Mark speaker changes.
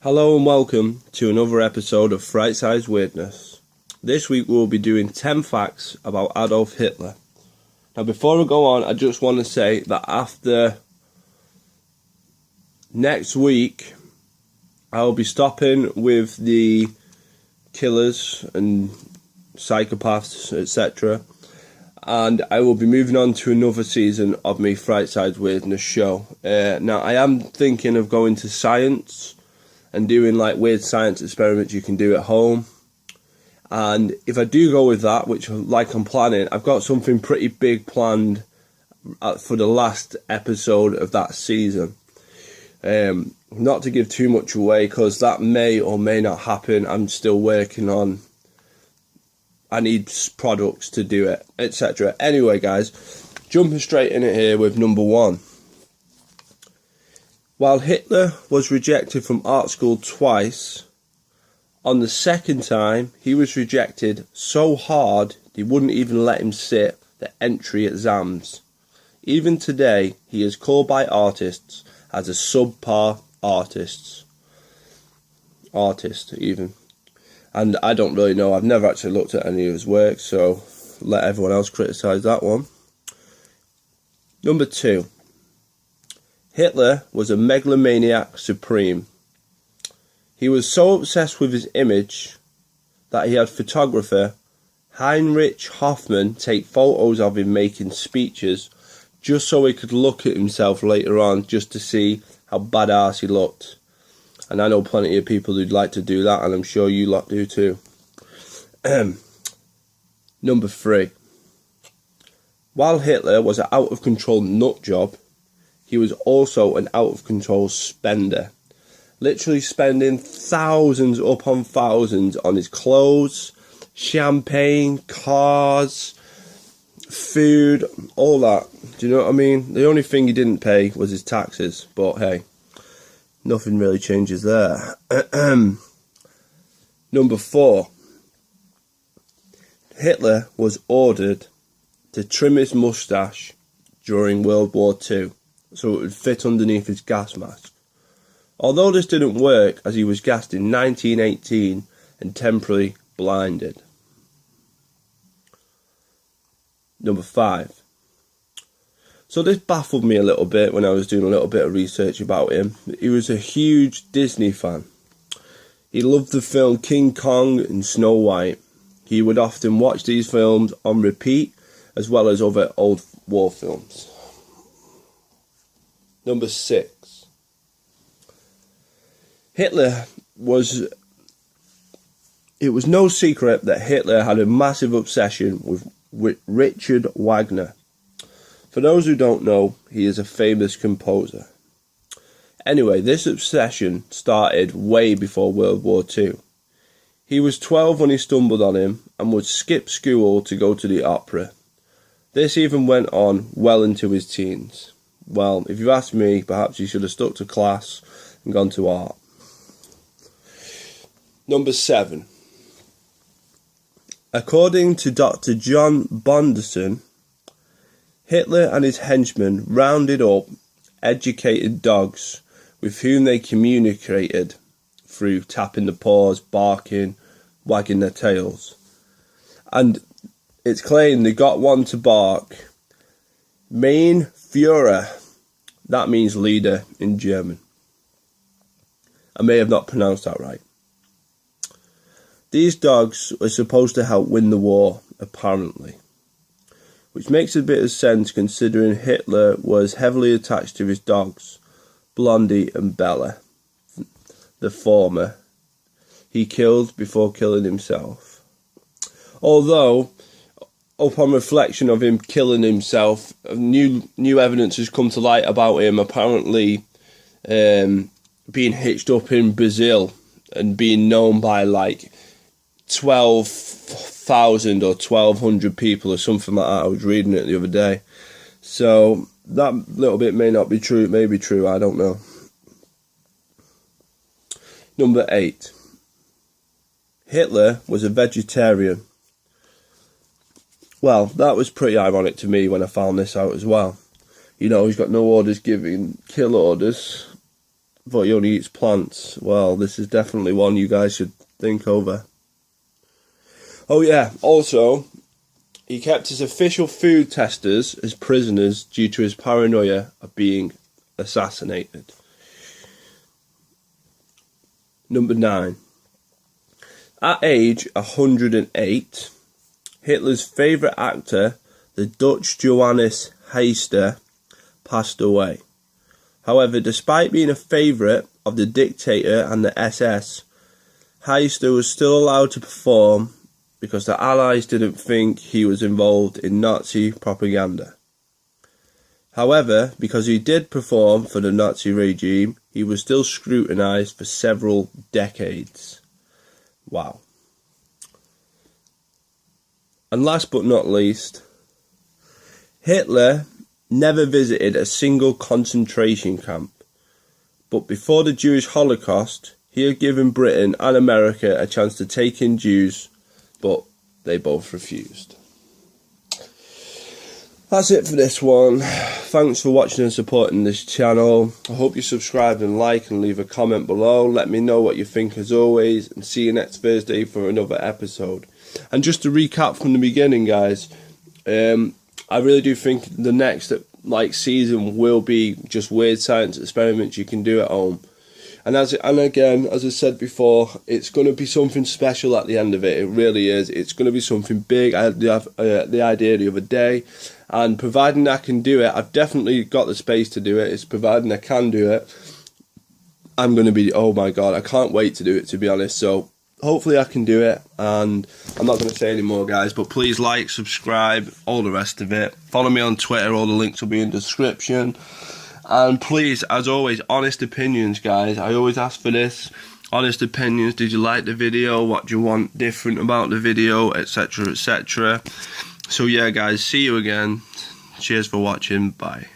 Speaker 1: Hello and welcome to another episode of Fright-Size Weirdness. This week we'll be doing 10 facts about Adolf Hitler. Now before we go on, I just want to say that after next week I'll be stopping with the killers and psychopaths, etc. And I will be moving on to another season of my Fright-Size Weirdness show. Now I am thinking of going to science and doing like weird science experiments you can do at home. And if I do go with that, which like I'm planning, I've got something pretty big planned for the last episode of that season. Not to give too much away, because that may or may not happen. I'm still working on, I need products to do it, etc. Anyway guys, jumping straight in it here with number one. While Hitler was rejected from art school twice, on the second time he was rejected so hard they wouldn't even let him sit the entry exams. Even today he is called by artists as a subpar artist even. And I don't really know, I've never actually looked at any of his work, so let everyone else criticise that one. Number two. Hitler was a megalomaniac supreme. He was so obsessed with his image that he had photographer Heinrich Hoffmann take photos of him making speeches just so he could look at himself later on, just to see how badass he looked. And I know plenty of people who'd like to do that, and I'm sure you lot do too. Number three. While Hitler was an out-of-control nutjob, he was also an out-of-control spender. Literally spending thousands upon thousands on his clothes, champagne, cars, food, all that. Do you know what I mean? The only thing he didn't pay was his taxes. But hey, nothing really changes there. Number four. Hitler was ordered to trim his moustache during World War II, so it would fit underneath his gas mask. Although this didn't work, as he was gassed in 1918 and temporarily blinded. Number five. So this baffled me a little bit when I was doing a little bit of research about him. He was a huge Disney fan. He loved the film King Kong and Snow White. He would often watch these films on repeat, as well as other old war films. Number six. It was no secret that Hitler had a massive obsession with Richard Wagner. For those who don't know, he is a famous composer. Anyway, this obsession started way before World War II. He was 12 when he stumbled on him and would skip school to go to the opera. This even went on well into his teens. Well, if you ask me, perhaps he should have stuck to class and gone to art. Number seven. According to Dr. John Bonderson, Hitler and his henchmen rounded up educated dogs with whom they communicated through tapping the paws, barking, wagging their tails. And it's claimed they got one to bark Mein Führer. That means leader in German. I may have not pronounced that right. These dogs were supposed to help win the war, apparently. Which makes a bit of sense considering Hitler was heavily attached to his dogs, Blondie and Bella. The former he killed before killing himself. Although, upon reflection of him killing himself, new evidence has come to light about him apparently being hitched up in Brazil and being known by like 12,000 or 1,200 people or something like that. I was reading it the other day. So that little bit may not be true, it may be true, I don't know. Number 8. Hitler was a vegetarian. Well, that was pretty ironic to me when I found this out as well. You know, he's got no orders giving, kill orders. thought he only eats plants. Well, this is definitely one you guys should think over. Oh yeah, also, he kept his official food testers as prisoners due to his paranoia of being assassinated. Number 9. At age 108, Hitler's favourite actor, the Dutch Johannes Heister, passed away. However, despite being a favourite of the dictator and the SS, Heister was still allowed to perform because the Allies didn't think he was involved in Nazi propaganda. However, because he did perform for the Nazi regime, he was still scrutinised for several decades. Wow. And last but not least, Hitler never visited a single concentration camp, but before the Jewish Holocaust, he had given Britain and America a chance to take in Jews, but they both refused. That's it for this one. Thanks for watching and supporting this channel. I hope you subscribe and like and leave a comment below. Let me know what you think as always, and see you next Thursday for another episode. And just to recap from the beginning, guys, I really do think the next season will be just weird science experiments you can do at home. And again, as I said before, it's going to be something special at the end of it. It really is. It's going to be something big. I had the idea the other day, and providing I can do it, I've definitely got the space to do it. It's providing I can do it. I'm going to be, oh my God, I can't wait to do it, to be honest. So hopefully I can do it, and I'm not going to say any more, guys, but please like, subscribe, all the rest of it. Follow me on Twitter. All the links will be in the description. And please, as always, honest opinions, guys. I always ask for this. Honest opinions. Did you like the video? What do you want different about the video? Etc, etc. So yeah, guys, see you again. Cheers for watching. Bye.